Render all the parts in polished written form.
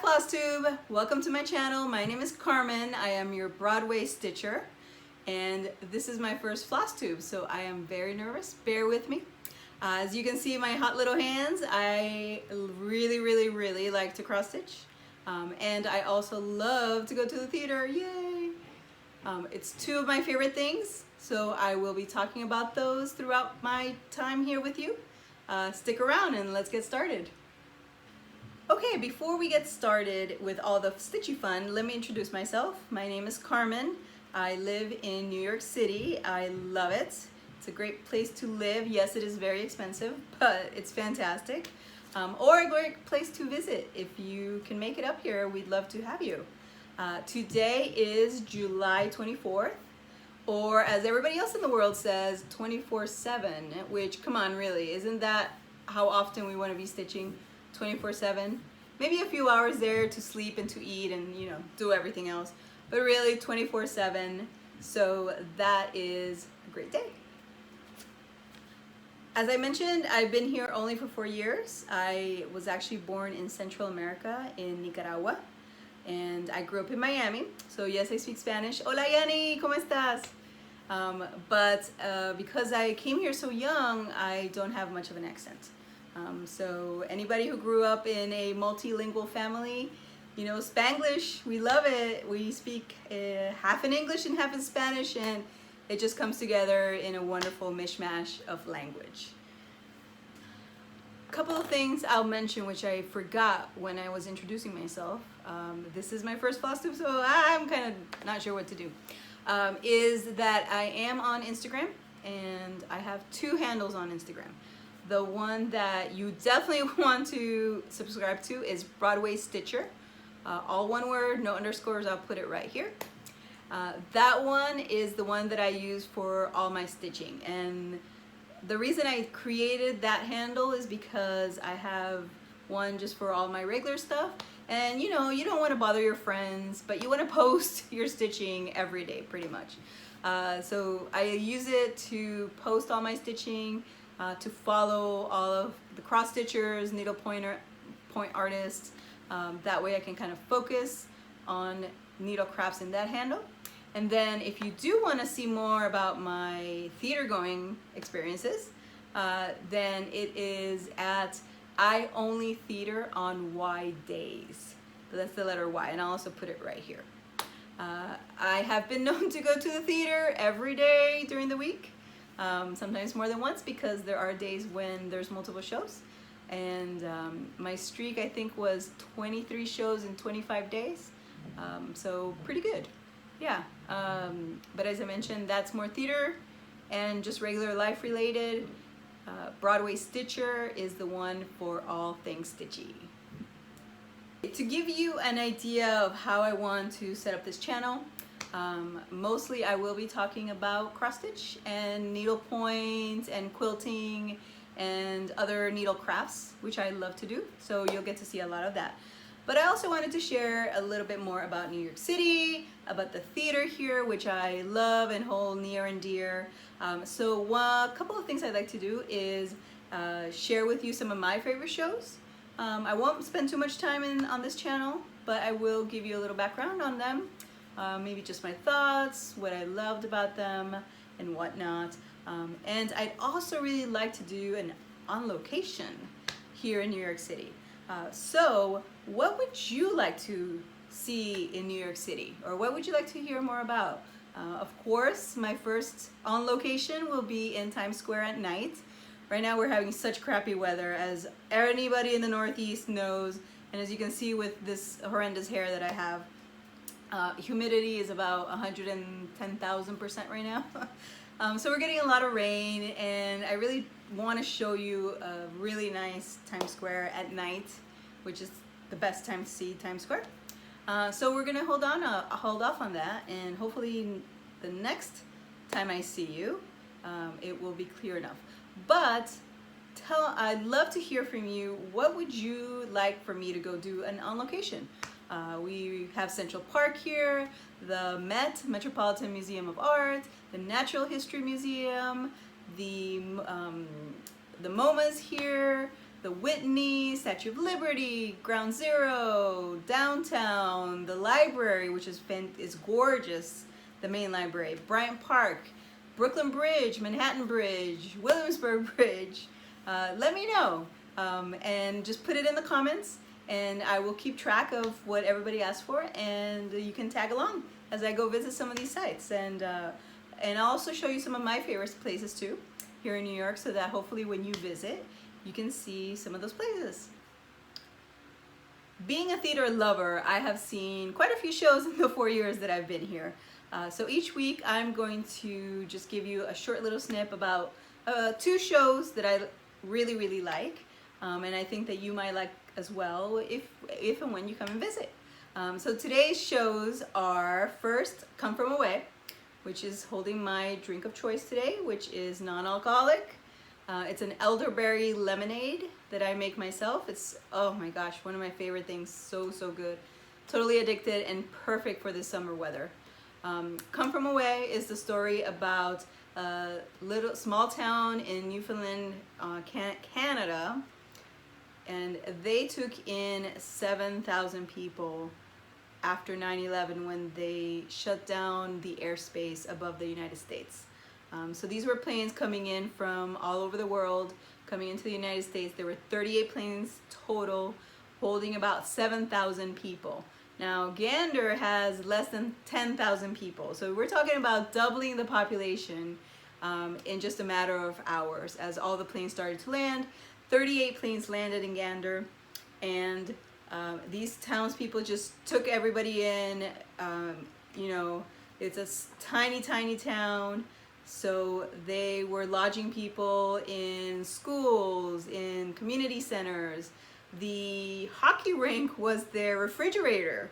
Flosstube! Welcome to my channel. My name is Carmen. I am your Broadway stitcher, and this is my first Flosstube, so I am very nervous. Bear with me. As you can see my hot little hands, I really like to cross stitch, and I also love to go to the theater. Yay! It's two of my favorite things, so I will be talking about those throughout my time here with you. Stick around and let's get started. Okay, before we get started with all the stitchy fun, let me introduce myself. My name is Carmen. I live in New York City. I love it. It's a great place to live. Yes, it is very expensive, but it's fantastic. Or a great place to visit. If you can make it up here, we'd love to have you. Today is July 24th, or as everybody else in the world says, 24/7, which, come on, really, isn't that how often we want to be stitching? 24/7, maybe a few hours there to sleep and to eat and do everything else, but really 24/7. So that is a great day. As I mentioned, I've been here only for 4 years. I was actually born in Central America in Nicaragua, and I grew up in Miami. So yes, I speak Spanish. Hola Yanni, ¿cómo estás? But because I came here so young, I don't have much of an accent. So anybody who grew up in a multilingual family, Spanglish, we love it. We speak half in English and half in Spanish, and it just comes together in a wonderful mishmash of language. A couple of things I'll mention which I forgot when I was introducing myself. This is my first Flosstube, so I'm kind of not sure what to do. Is that I am on Instagram, and I have 2 handles on Instagram. The one that you definitely want to subscribe to is Broadway Stitcher. All one word, no underscores, I'll put it right here. That one is the one that I use for all my stitching. And the reason I created that handle is because I have one just for all my regular stuff. And you don't want to bother your friends, but you want to post your stitching every day pretty much. So I use it to post all my stitching, to follow all of the cross stitchers, needle point artists. That way I can kind of focus on needle crafts in that handle. And then if you do want to see more about my theater going experiences, then it is at I Only Theater on Y Days. So that's the letter Y, and I'll also put it right here. I have been known to go to the theater every day during the week. Sometimes more than once, because there are days when there's multiple shows, and my streak I think was 23 shows in 25 days, so pretty good. Yeah, but as I mentioned, that's more theater and just regular life related. Broadway Stitcher is the one for all things stitchy. To give you an idea of how I want to set up this channel, mostly I will be talking about cross stitch and needlepoint and quilting and other needle crafts, which I love to do, so you'll get to see a lot of that. But I also wanted to share a little bit more about New York City, about the theater here, which I love and hold near and dear. So a couple of things I'd like to do is share with you some of my favorite shows. I won't spend too much time on this channel, but I will give you a little background on them. Maybe just my thoughts, what I loved about them, and whatnot. And I'd also really like to do an on location here in New York City. So what would you like to see in New York City? Or what would you like to hear more about? Of course, my first on location will be in Times Square at night. Right now we're having such crappy weather, as anybody in the Northeast knows. And as you can see with this horrendous hair that I have, humidity is about 110,000% right now. So we're getting a lot of rain, and I really want to show you a really nice Times Square at night, which is the best time to see Times Square. So we're gonna hold off on that, and hopefully the next time I see you, it will be clear enough. But I'd love to hear from you. What would you like for me to go do an on location? We have Central Park here, the Met, Metropolitan Museum of Art, the Natural History Museum, the MoMA's here, the Whitney, Statue of Liberty, Ground Zero, downtown, the library, which is gorgeous, the main library, Bryant Park, Brooklyn Bridge, Manhattan Bridge, Williamsburg Bridge. Let me know and just put it in the comments, and I will keep track of what everybody asked for, and you can tag along as I go visit some of these sites, and I'll also show you some of my favorite places too here in New York, so that hopefully when you visit you can see some of those places. Being a theater lover, I have seen quite a few shows in the 4 years that I've been here. So each week I'm going to just give you a short little snip about 2 shows that I really like, and I think that you might like as well if and when you come and visit. So today's shows are, first, Come From Away, which is holding my drink of choice today, which is non-alcoholic. It's an elderberry lemonade that I make myself. It's, oh my gosh, one of my favorite things. So good. Totally addicted and perfect for the summer weather. Come From Away is the story about a little small town in Newfoundland, Canada, and they took in 7,000 people after 9/11 when they shut down the airspace above the United States. So these were planes coming in from all over the world, coming into the United States. There were 38 planes total, holding about 7,000 people. Now, Gander has less than 10,000 people. So we're talking about doubling the population in just a matter of hours as all the planes started to land. 38 planes landed in Gander, and these townspeople just took everybody in. You know, it's a tiny town. So they were lodging people in schools, in community centers. The hockey rink was their refrigerator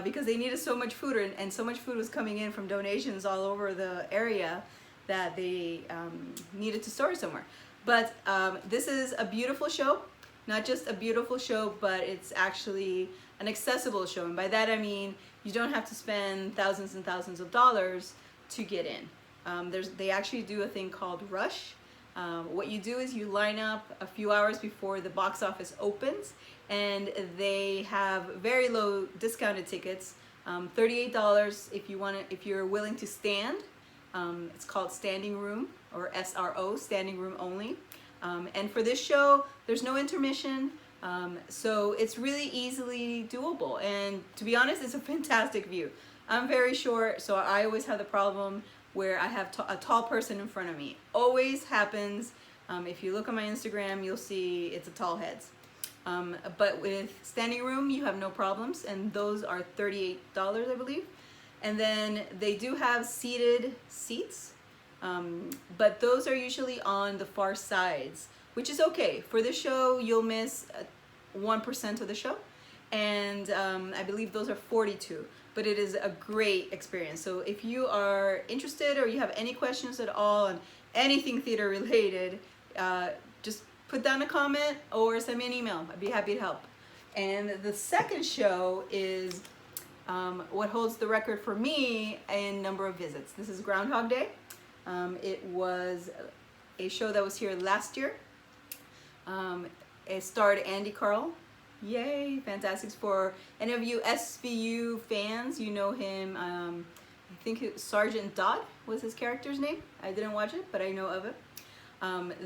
because they needed so much food, and so much food was coming in from donations all over the area that they needed to store somewhere. But this is a beautiful show, not just a beautiful show, but it's actually an accessible show. And by that I mean you don't have to spend thousands and thousands of dollars to get in. They actually do a thing called Rush. What you do is you line up a few hours before the box office opens, and they have very low discounted tickets, $38 if you're willing to stand. It's called standing room, or SRO, standing room only. And for this show, there's no intermission, so it's really easily doable. And to be honest, it's a fantastic view. I'm very short, so I always have the problem where I have a tall person in front of me. Always happens. If you look on my Instagram, you'll see it's a tall heads. But with standing room, you have no problems, and those are $38, I believe. And then they do have seated seats, but those are usually on the far sides, which is okay. For the show, you'll miss 1% of the show, and I believe those are 42. But it is a great experience. So if you are interested or you have any questions at all on anything theater related, just put down a comment or send me an email. I'd be happy to help. And the second show is what holds the record for me in number of visits. This is Groundhog Day. It was a show that was here last year. It starred Andy Carl. Yay, fantastic. For any of you SVU fans, you know him. I think Sergeant Dodd was his character's name. I didn't watch it, but I know of it.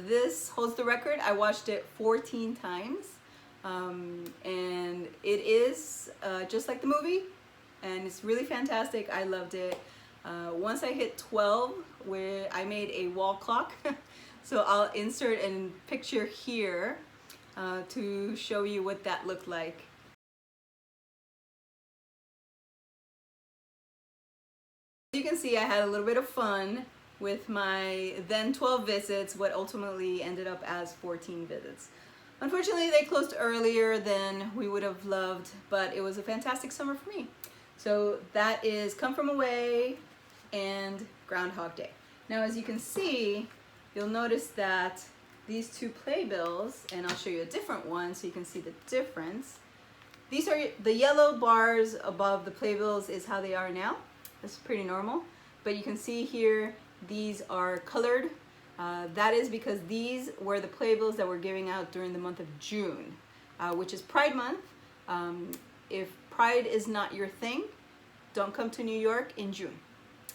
This holds the record. I watched it 14 times, and it is just like the movie, and it's really fantastic. I loved it. Once I hit 12, where I made a wall clock, so I'll insert a picture here to show you what that looked like. As you can see, I had a little bit of fun with my then 12 visits, what ultimately ended up as 14 visits. Unfortunately, they closed earlier than we would have loved, but it was a fantastic summer for me. So that is Come From Away and Groundhog Day. Now, as you can see, you'll notice that these two playbills, and I'll show you a different one so you can see the difference. These are the yellow bars above the playbills is how they are now. That's pretty normal. But you can see here, these are colored That is because these were the playbills that we're giving out during the month of June, which is Pride Month. If Pride is not your thing, don't come to New York in June.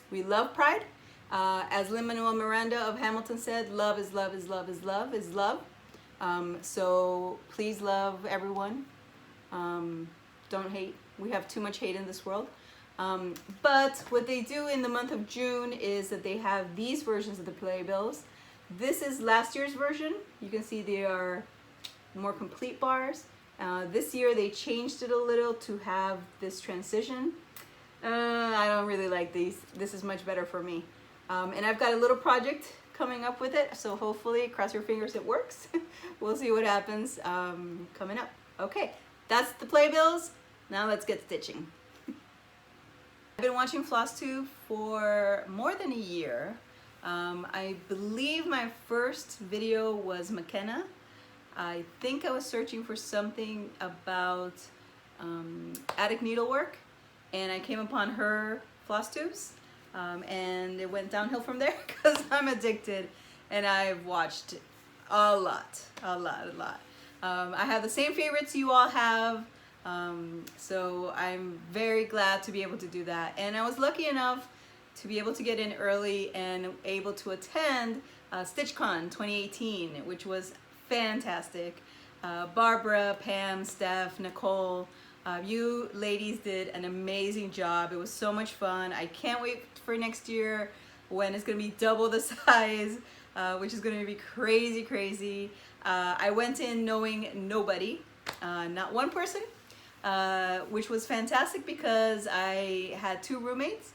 We love Pride. As Lin-Manuel Miranda of Hamilton said, love is love is love is love is love. So please love everyone. Don't hate. We have too much hate in this world. But what they do in the month of June is that they have these versions of the Playbills. This is last year's version. You can see they are more complete bars. This year they changed it a little to have this transition. I don't really like these. This is much better for me. And I've got a little project coming up with it, so hopefully, cross your fingers, it works. We'll see what happens coming up. Okay, that's the Playbills. Now let's get stitching. I've been watching Flosstube for more than a year. I believe my first video was McKenna. I think I was searching for something about attic needlework, and I came upon her Flosstubes, and it went downhill from there because I'm addicted, and I've watched a lot. I have the same favorites you all have, so I'm very glad to be able to do that. And I was lucky enough to be able to get in early and able to attend StitchCon 2018, which was fantastic. Barbara, Pam, Steph, Nicole, you ladies did an amazing job. It was so much fun. I can't wait for next year when it's going to be double the size, which is going to be crazy. I went in knowing nobody, not one person, which was fantastic because I had two roommates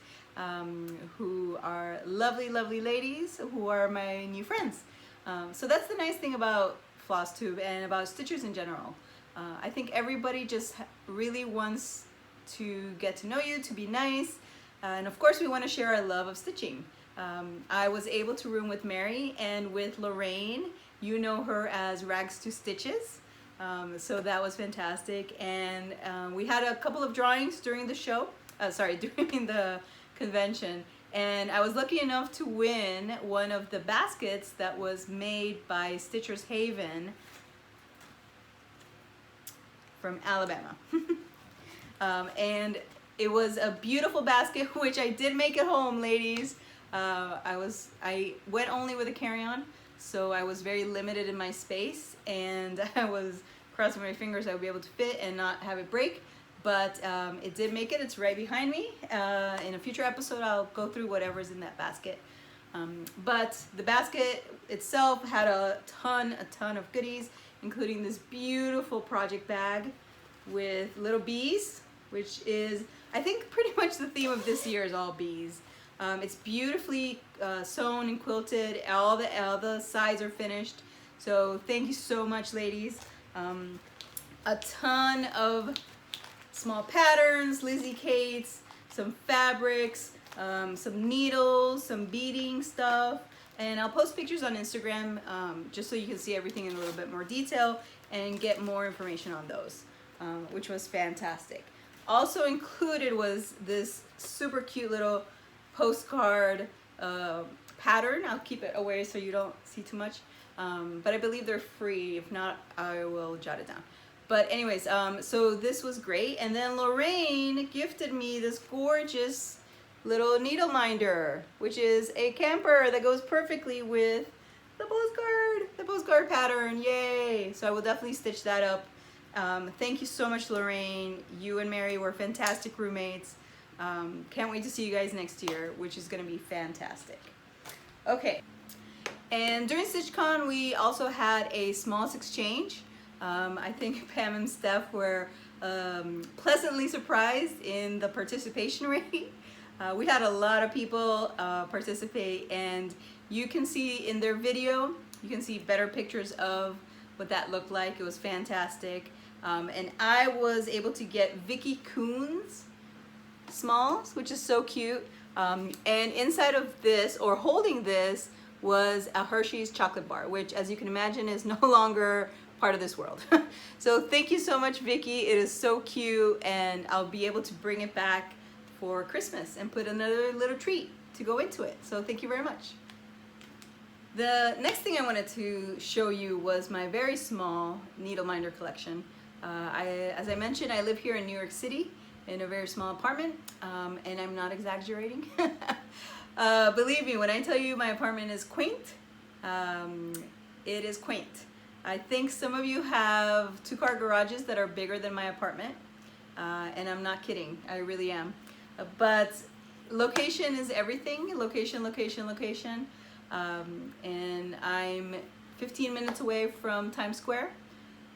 who are lovely ladies who are my new friends. So that's the nice thing about Flosstube and about Stitchers in general. I think everybody just really wants to get to know you, to be nice, and of course we want to share our love of stitching. I was able to room with Mary and with Lorraine. You know her as Rags to Stitches, so that was fantastic. And we had a couple of drawings during the show, during the convention, and I was lucky enough to win one of the baskets that was made by Stitchers Haven from Alabama. And it was a beautiful basket, which I did make at home, ladies. I went only with a carry-on, so I was very limited in my space, and I was crossing my fingers I would be able to fit and not have it break. But it did make it. It's right behind me. In a future episode, I'll go through whatever's in that basket. But the basket itself had a ton of goodies, including this beautiful project bag with little bees, which is, I think, pretty much the theme of this year is all bees. It's beautifully sewn and quilted. All the sides are finished. So thank you so much, ladies. A ton of small patterns, Lizzie Kates, some fabrics, some needles, some beading stuff, and I'll post pictures on Instagram just so you can see everything in a little bit more detail and get more information on those, which was fantastic. Also included was this super cute little postcard pattern. I'll keep it away so you don't see too much, but I believe they're free. If not, I will jot it down. But anyways, so this was great. And then Lorraine gifted me this gorgeous little needle minder, which is a camper that goes perfectly with the postcard pattern. Yay! So I will definitely stitch that up. Thank you so much, Lorraine. You and Mary were fantastic roommates. Can't wait to see you guys next year, which is going to be fantastic. Okay. And during StitchCon, we also had a smalls exchange. I think Pam and Steph were pleasantly surprised in the participation rate. We had a lot of people participate, and you can see in their video, you can see better pictures of what that looked like. It was fantastic. And I was able to get Vicky Coon's smalls, which is so cute. And inside of this, or holding this, was a Hershey's chocolate bar, which, as you can imagine, is no longer part of this world. So thank you so much, Vicky. It is so cute, and I'll be able to bring it back for Christmas and put another little treat to go into it. So thank you very much. The next thing I wanted to show you was my very small needle minder collection. As I mentioned, I live here in New York City in a very small apartment, and I'm not exaggerating. Believe me when I tell you my apartment is quaint, it is quaint. I think some of you have two-car garages that are bigger than my apartment, and I'm not kidding, I really am. But location is everything, location, location, location. And I'm 15 minutes away from Times Square.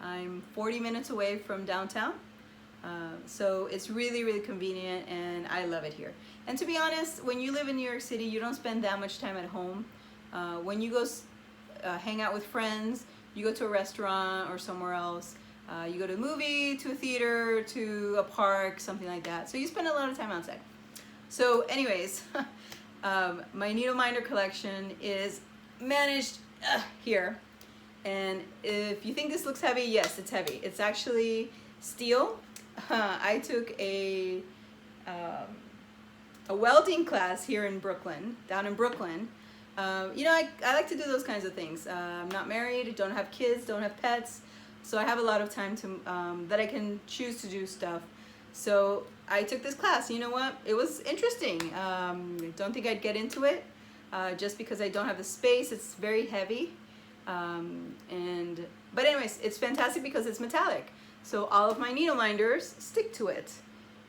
I'm 40 minutes away from downtown. So it's really, really convenient, and I love it here. And to be honest, when you live in New York City, you don't spend that much time at home. When you go hang out with friends, you go to a restaurant or somewhere else, you go to a movie, to a theater, to a park, something like that. So you spend a lot of time outside. So anyways, my needle minder collection is managed here. And if you think this looks heavy, yes, it's heavy. It's actually steel. I took a welding class here in Brooklyn, down in Brooklyn. You know, I like to do those kinds of things. I'm not married, don't have kids, don't have pets, so I have a lot of time to that I can choose to do stuff. So I took this class. You know what? It was interesting. Don't think I'd get into it just because I don't have the space. It's very heavy. But anyways, it's fantastic because it's metallic. So all of my needle minders stick to it.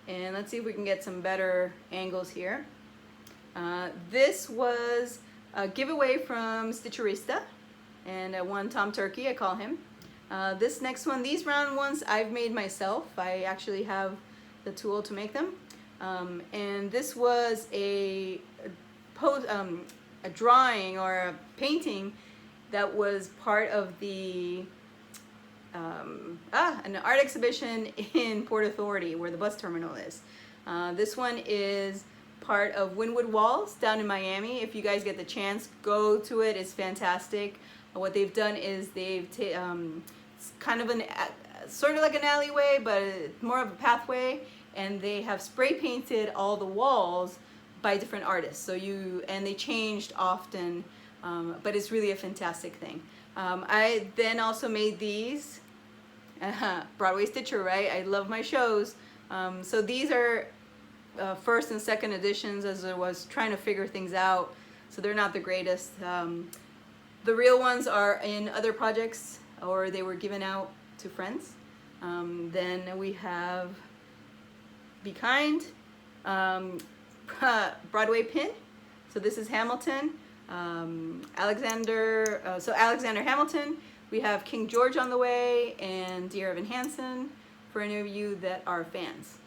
And let's see if we can get some better angles here. This was a giveaway from Stitcherista, and I won Tom Turkey, I call him. This next one, these round ones I've made myself. I actually have the tool to make them. And this was a drawing or a painting that was part of the an art exhibition in Port Authority where the bus terminal is. This one is part of Wynwood Walls down in Miami. If you guys get the chance, go to it. It's fantastic. What they've done is they've it's kind of sort of like an alleyway, but more of a pathway, and they have spray painted all the walls by different artists. So and they changed often, but it's really a fantastic thing. I then also made these Broadway Stitcher, right? I love my shows. So these are first and second editions as I was trying to figure things out. So they're not the greatest. The real ones are in other projects, or they were given out to friends. Then we have Be Kind, Broadway Pin. So this is Hamilton. Alexander Hamilton. We have King George on the way, and Dear Evan Hansen, for any of you that are fans.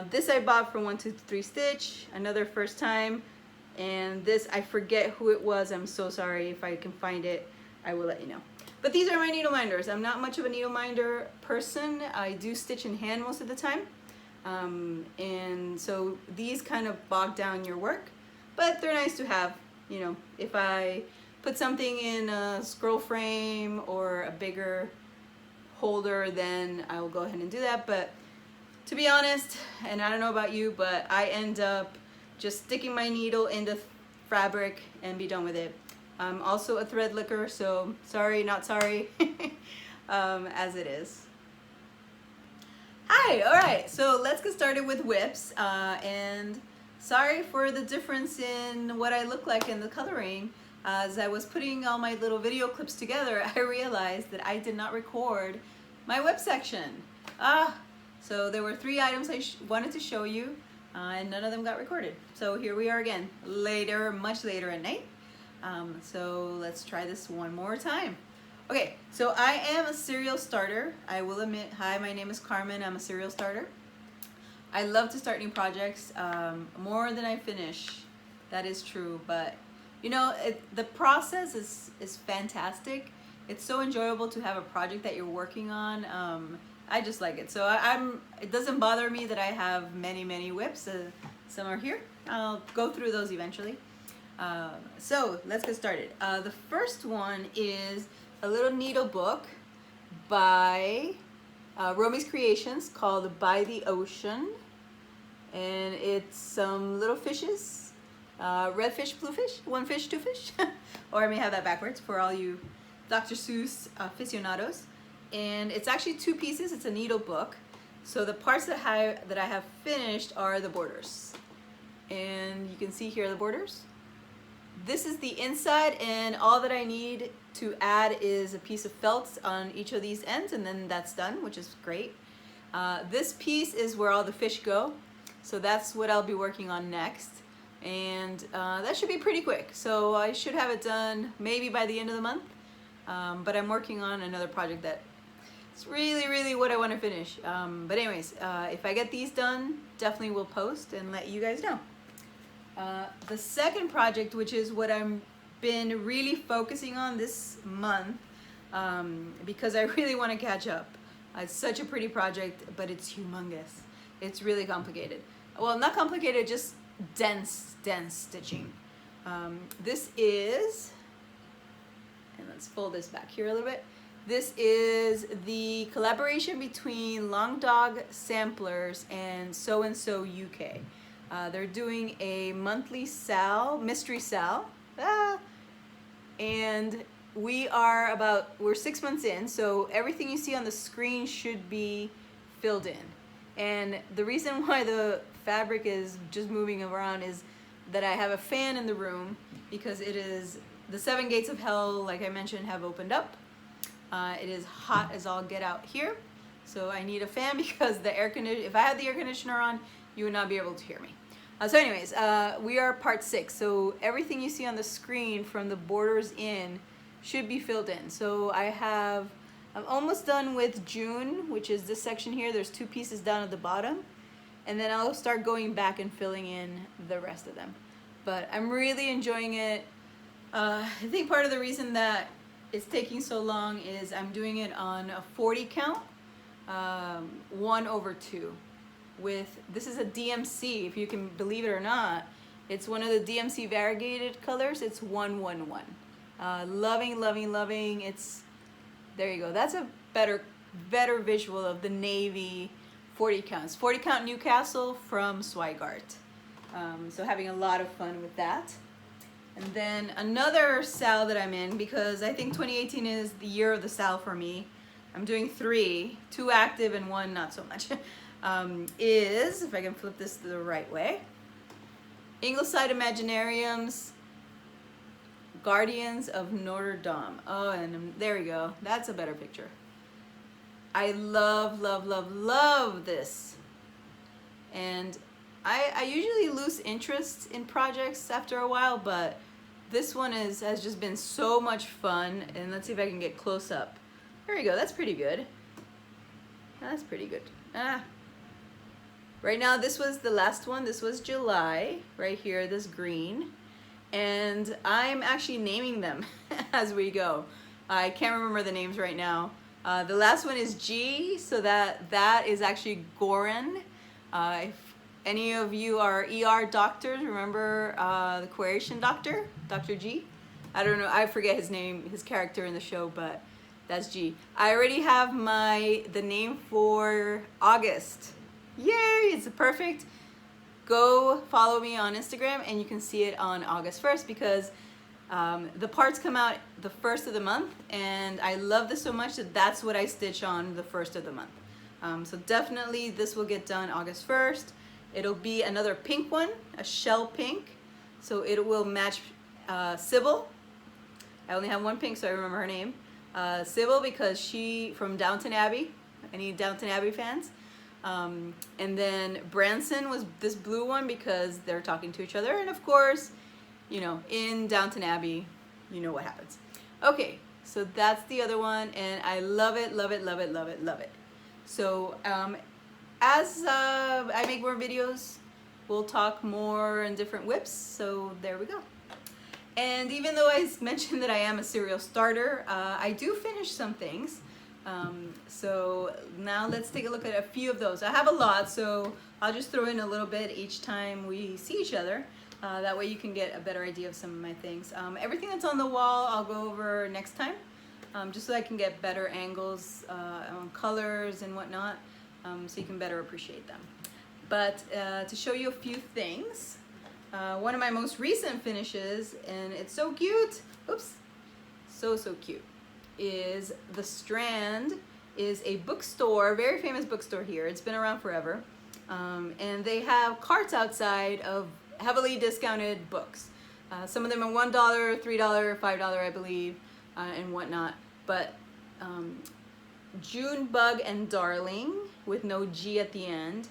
This I bought from 123 Stitch, another first time. And this, I forget who it was. I'm so sorry. If I can find it, I will let you know. But these are my needle minders. I'm not much of a needle minder person. I do stitch in hand most of the time. And so these kind of bog down your work, but they're nice to have. You know, if I put something in a scroll frame or a bigger holder, then I will go ahead and do that. But to be honest, and I don't know about you, but I end up just sticking my needle in the fabric and be done with it. I'm also a thread licker, so sorry, not sorry, as it is. Hi, all right, so let's get started with whips. And sorry for the difference in what I look like in the coloring. As I was putting all my little video clips together, I realized that I did not record my whip section. So there were 3 items I wanted to show you, and none of them got recorded. So here we are again, later, much later at night. So let's try this one more time. Okay, so I am a serial starter. I will admit, hi, my name is Carmen. I'm a serial starter. I love to start new projects more than I finish. That is true, but you know, the process is fantastic. It's so enjoyable to have a project that you're working on. I just like it. So it doesn't bother me that I have many whips. Some are here. I'll go through those eventually. So let's get started. The first one is a little needle book by Romy's Creations called By the Ocean. And it's some little fishes red fish, blue fish, one fish, two fish. Or I may have that backwards for all you Dr. Seuss aficionados. And it's actually 2 pieces. It's a needle book. So the parts that I have finished are the borders. And you can see here the borders. This is the inside, and all that I need to add is a piece of felt on each of these ends, and then that's done, which is great. This piece is where all the fish go. So that's what I'll be working on next. And that should be pretty quick. So I should have it done maybe by the end of the month. But I'm working on another project that it's really what I want to finish. But anyways, if I get these done, definitely will post and let you guys know. The second project, which is what I've been really focusing on this month, because I really want to catch up. It's such a pretty project, but it's humongous. It's really complicated. Well, not complicated, just dense stitching. This is, and let's fold this back here a little bit. This is the collaboration between Long Dog Samplers and So and So UK. They're doing a monthly mystery sal, and we're 6 months in, so everything you see on the screen should be filled in. And the reason why the fabric is just moving around is that I have a fan in the room, because it is the 7 gates of hell, like I mentioned, have opened up. It is hot as all get out here, so I need a fan because if I had the air conditioner on, you would not be able to hear me. So anyways, we are part 6, so everything you see on the screen from the borders in should be filled in. So I'm almost done with June, which is this section here. There's 2 pieces down at the bottom, and then I'll start going back and filling in the rest of them. But I'm really enjoying it. I think part of the reason that it's taking so long is I'm doing it on a 40 count, 1/2. This is a DMC, if you can believe it or not. It's one of the DMC variegated colors. It's 111. Loving. There you go. That's a better visual of the navy 40 counts. 40 count Newcastle from Swigart. So having a lot of fun with that. And then another sal that I'm in, because I think 2018 is the year of the sal for me. I'm doing 3, 2 active and 1 not so much. Is, if I can flip this the right way, Ingleside Imaginarium's Guardians of Notre Dame. Oh, and there we go. That's a better picture. I love this. And I usually lose interest in projects after a while, but this one has just been so much fun. And let's see if I can get close up. There we go. That's pretty good. That's pretty good. Right now, this was the last one. This was July, right here, this green. And I'm actually naming them as we go. I can't remember the names right now. The last one is G, so that is actually Goran. If any of you are ER doctors, remember the Quarian doctor, Dr. G? I don't know, I forget his name, his character in the show, but that's G. I already have the name for August. Yay, it's perfect. Go follow me on Instagram and you can see it on August 1st, because the parts come out the 1st of the month, and I love this so much that that's what I stitch on the 1st of the month. So definitely this will get done August 1st. It'll be another pink one, a shell pink. So it will match Sybil. I only have 1 pink, so I remember her name. Sybil, because she from Downton Abbey. Any Downton Abbey fans? And then Branson was this blue one because they're talking to each other, and of course, you know, in Downton Abbey, you know what happens. Okay, so that's the other one, and I love it. So as I make more videos, we'll talk more in different whips, so there we go. And even though I mentioned that I am a serial starter, I do finish some things. So now let's take a look at a few of those. I have a lot, so I'll just throw in a little bit each time we see each other. That way you can get a better idea of some of my things. Everything that's on the wall I'll go over next time, just so I can get better angles on colors and whatnot, so you can better appreciate them. But to show you a few things, one of my most recent finishes, and it's so cute, oops, so cute, is the Strand is a bookstore, very famous bookstore here. It's been around forever. And they have carts outside of heavily discounted books. Some of them are $1, $3, $5, I believe, and whatnot. But Junebug and Darlin, with no G at the end,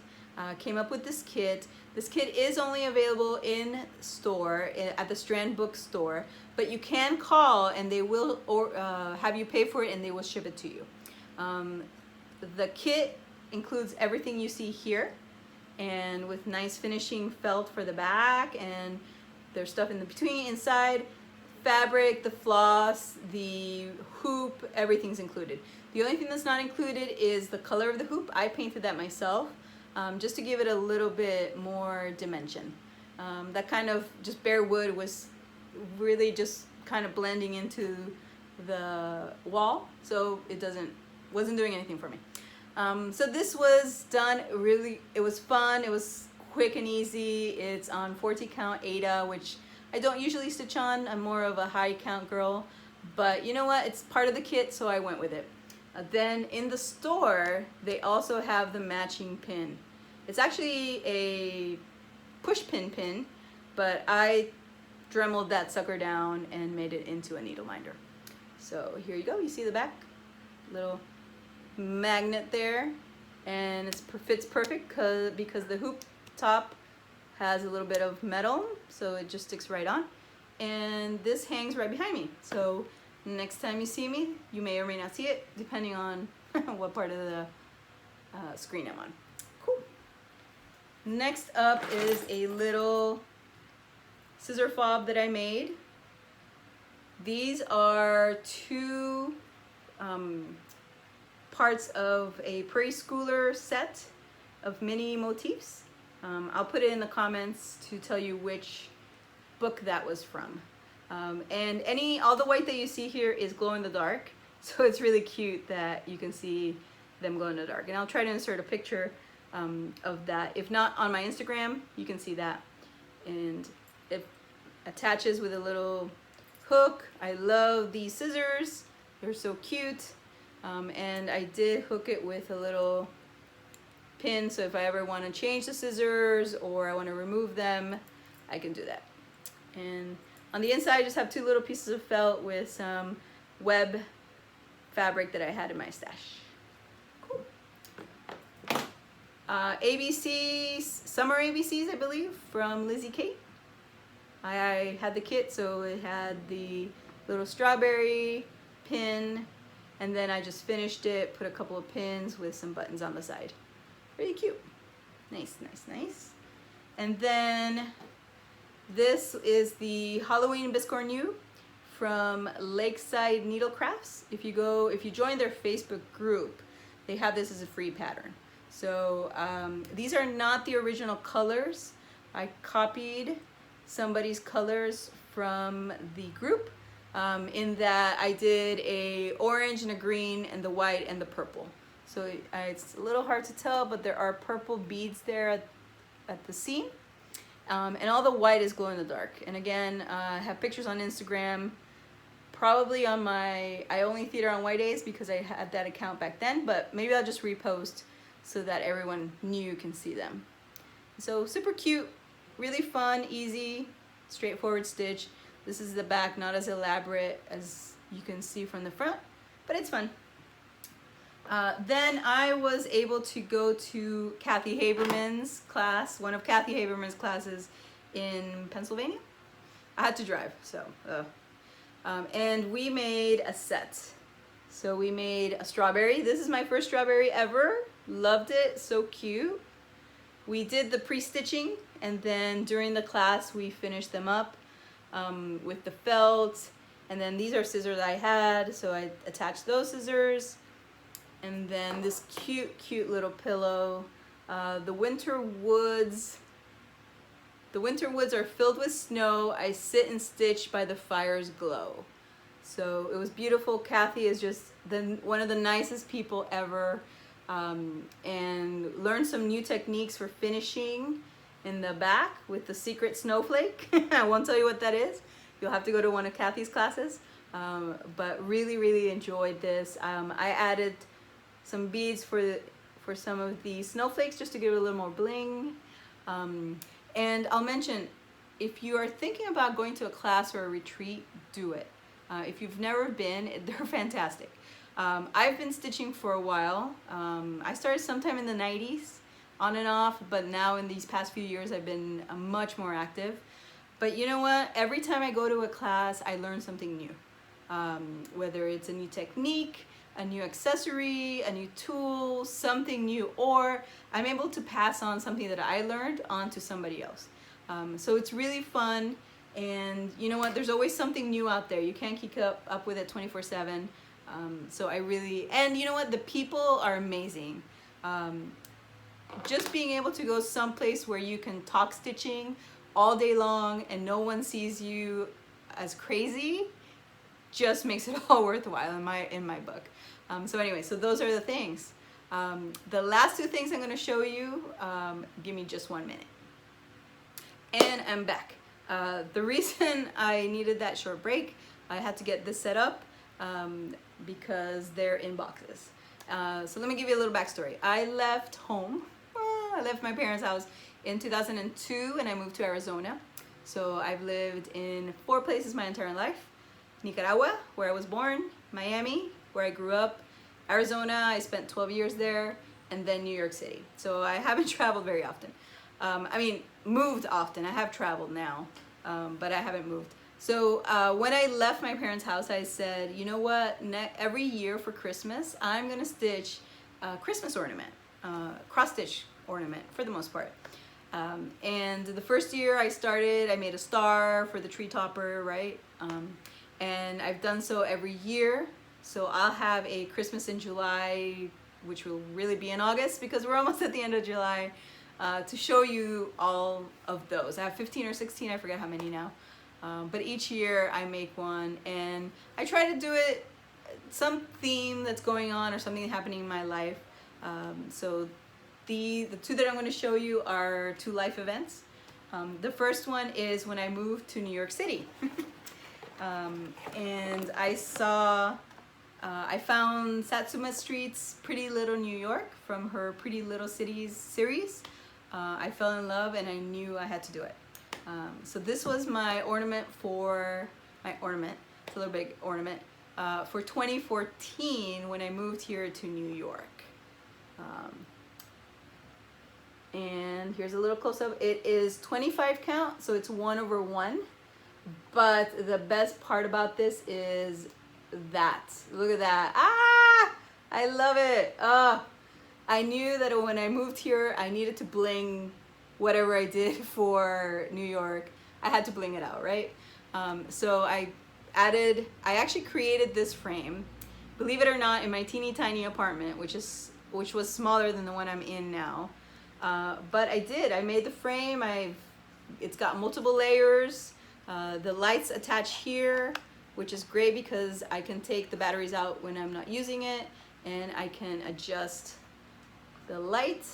came up with this kit. This kit is only available in store at the Strand Bookstore, but you can call and they will have you pay for it and they will ship it to you. The kit includes everything you see here, and with nice finishing felt for the back, and there's stuff in the between, inside, fabric, the floss, the hoop, everything's included. The only thing that's not included is the color of the hoop. I painted that myself, just to give it a little bit more dimension. That kind of just bare wood was really just kind of blending into the wall, so it wasn't doing anything for me. So this was done really, it was fun, it was quick and easy. It's on 40 count Ada, which I don't usually stitch on. I'm more of a high count girl, but you know what, it's part of the kit, so I went with it. Then in the store, they also have the matching pin. It's actually a push pin, but I dremeled that sucker down and made it into a needle minder. So here you go, you see the back, little magnet there, and it fits perfect because the hoop top has a little bit of metal, so it just sticks right on, and this hangs right behind me, so next time you see me, you may or may not see it depending on what part of the screen I'm on. Cool. Next up is a little scissor fob that I made. These are two parts of a Prairie Schooler set of mini motifs. I'll put it in the comments to tell you which book that was from. And all the white that you see here is glow in the dark, so it's really cute that you can see them glow in the dark. And I'll try to insert a picture of that. If not on my Instagram, you can see that. And it attaches with a little hook. I love these scissors, they're so cute. And I did hook it with a little pin, so if I ever want to change the scissors or I want to remove them, I can do that. And on the inside, I just have two little pieces of felt with some web fabric that I had in my stash. Cool. ABCs, summer ABCs, I believe, from Lizzie Kate. I had the kit, so it had the little strawberry pin, and then I just finished it, put a couple of pins with some buttons on the side. Really cute. Nice, nice, nice. And then this is the Halloween Biscornu from Lakeside Needlecrafts. If you join their Facebook group, they have this as a free pattern. So these are not the original colors. I copied somebody's colors from the group, in that I did a orange and a green and the white and the purple. So it's a little hard to tell, but there are purple beads there at the seam. And all the white is glow in the dark. And again, I have pictures on Instagram, probably on my I Only Theater on White Days, because I had that account back then, but maybe I'll just repost so that everyone new can see them. So super cute, really fun, easy, straightforward stitch. This is the back, not as elaborate as you can see from the front, but it's fun. Then I was able to go to Kathy Haberman's class, one of Kathy Haberman's classes in Pennsylvania. I had to drive, so, and we made a set. So we made a strawberry. This is my first strawberry ever. Loved it, so cute. We did the pre-stitching, and then during the class we finished them up with the felt. And then these are scissors I had, so I attached those scissors. And then this cute, cute little pillow. The winter woods are filled with snow. I sit and stitch by the fire's glow. So it was beautiful. Kathy is just one of the nicest people ever, and learned some new techniques for finishing in the back with the secret snowflake. I won't tell you what that is. You'll have to go to one of Kathy's classes. But really enjoyed this. I added some beads for some of the snowflakes just to give it a little more bling. And I'll mention, if you are thinking about going to a class or a retreat, do it. If you've never been, they're fantastic. I've been stitching for a while. I started sometime in the 90s, on and off, but now in these past few years I've been much more active. But you know what? Every time I go to a class, I learn something new. Whether it's a new technique, a new accessory, a new tool, something new, or I'm able to pass on something that I learned on to somebody else. So it's really fun, and you know what? There's always something new out there. You can't keep up with it 24/7. So I really, and you know what? The people are amazing. Just being able to go someplace where you can talk stitching all day long and no one sees you as crazy just makes it all worthwhile in my book. So anyway, so those are the things. The last two things I'm going to show you, give me just 1 minute. And I'm back. The reason I needed that short break, I had to get this set up because they're in boxes. So let me give you a little backstory. I left home. I left my parents' house in 2002 and I moved to Arizona. So I've lived in 4 places my entire life. Nicaragua, where I was born, Miami, where I grew up, Arizona, I spent 12 years there, and then New York City. So I haven't traveled very often. I mean, moved often. I have traveled now, but I haven't moved. So when I left my parents' house, I said, you know what, every year for Christmas, I'm gonna stitch a Christmas ornament, cross-stitch ornament for the most part. And the first year I started, I made a star for the tree topper, right? And I've done so every year. So I'll have a Christmas in July, which will really be in August because we're almost at the end of July, to show you all of those. I have 15 or 16, I forget how many now. But each year I make one and I try to do it, some theme that's going on or something happening in my life. So the two that I'm going to show you are 2 life events. The first one is when I moved to New York City. And I found Satsuma Street's Pretty Little New York from her Pretty Little Cities series. I fell in love and I knew I had to do it. So this was my ornament for, it's a little big ornament, for 2014 when I moved here to New York. And here's a little close-up. It is 25 count, so it's 1/1. But the best part about this is that. Look at that. Ah! I love it. I knew that when I moved here, I needed to bling whatever I did for New York. I had to bling it out, right? So I actually created this frame, believe it or not, in my teeny tiny apartment, which was smaller than the one I'm in now. But I made the frame. It's got multiple layers. The lights attach here, which is great because I can take the batteries out when I'm not using it, and I can adjust the light.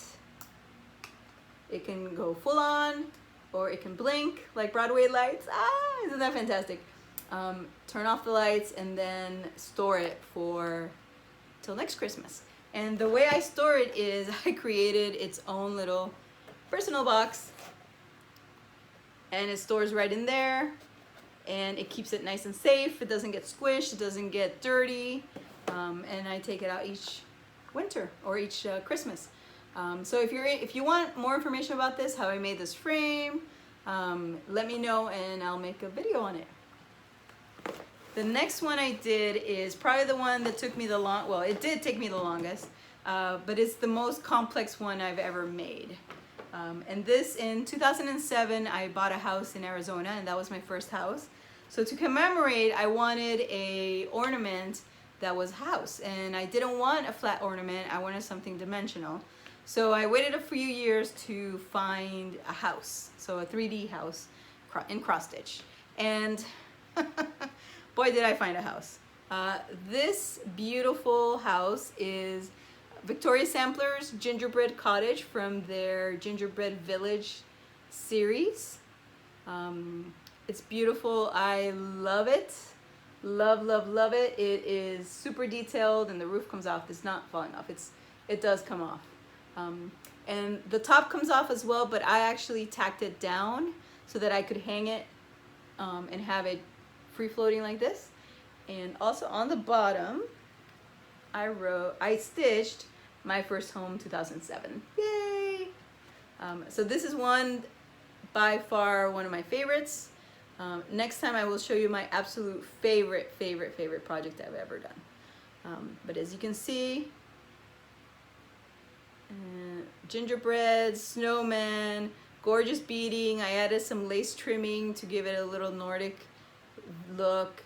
It can go full on, or it can blink like Broadway lights. Ah, isn't that fantastic? Turn off the lights and then store it till next Christmas. And the way I store it is I created its own little personal box, and it stores right in there, and it keeps it nice and safe. It doesn't get squished, it doesn't get dirty, and I take it out each winter or each Christmas. So if you want more information about this, how I made this frame, let me know and I'll make a video on it. The next one I did is probably the one that took me well, it did take me the longest, but it's the most complex one I've ever made. And this, in 2007, I bought a house in Arizona, and that was my first house. So to commemorate, I wanted a ornament that was house, and I didn't want a flat ornament, I wanted something dimensional. So I waited a few years to find a house, so a 3D house in cross stitch. And boy, did I find a house. This beautiful house is Victoria Sampler's Gingerbread Cottage from their Gingerbread Village series. It's beautiful. I love it. Love it. It is super detailed, and the roof comes off. It's not falling off. It does come off. And the top comes off as well, but I actually tacked it down so that I could hang it and have it free floating like this. And also on the bottom, I stitched My First Home 2007. Yay! So this is by far one of my favorites. Next time I will show you my absolute favorite project I've ever done. But as you can see, gingerbread, snowman, gorgeous beading. I added some lace trimming to give it a little Nordic look.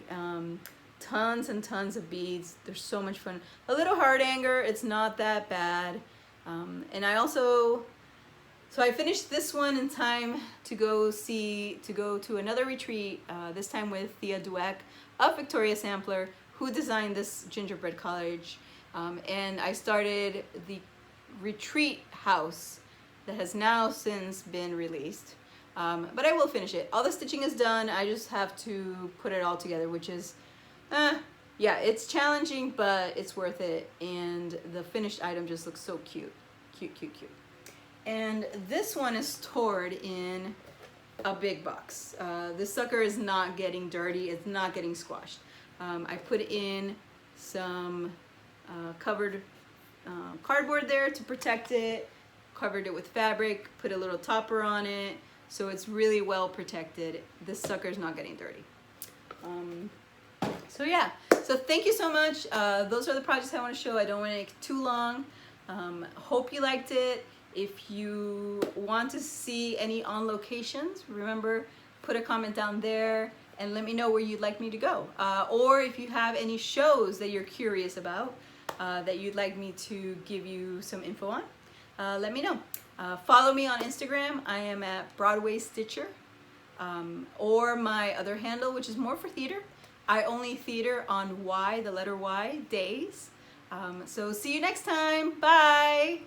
Tons and tons of beads. They're so much fun. A little heart hanger. It's not that bad. And I finished this one in time to go to another retreat, this time with Thea Dweck of Victoria Sampler, who designed this gingerbread college. And I started the retreat house that has now since been released. But I will finish it. All the stitching is done. I just have to put it all together, which is, yeah, it's challenging, but it's worth it. And the finished item just looks so cute. Cute. And this one is stored in a big box. This sucker is not getting dirty. It's not getting squashed. I put in some covered cardboard there to protect it, covered it with fabric, put a little topper on it, so it's really well protected. This sucker's not getting dirty. So yeah, so thank you so much. Those are the projects I want to show. I don't want to make it too long. Hope you liked it. If you want to see any on locations, remember, put a comment down there and let me know where you'd like me to go. Or if you have any shows that you're curious about, that you'd like me to give you some info on, let me know. Follow me on Instagram. I am at Broadway Stitcher, or my other handle, which is more for theater. I only theater on Y, the letter Y, days. So see you next time. Bye.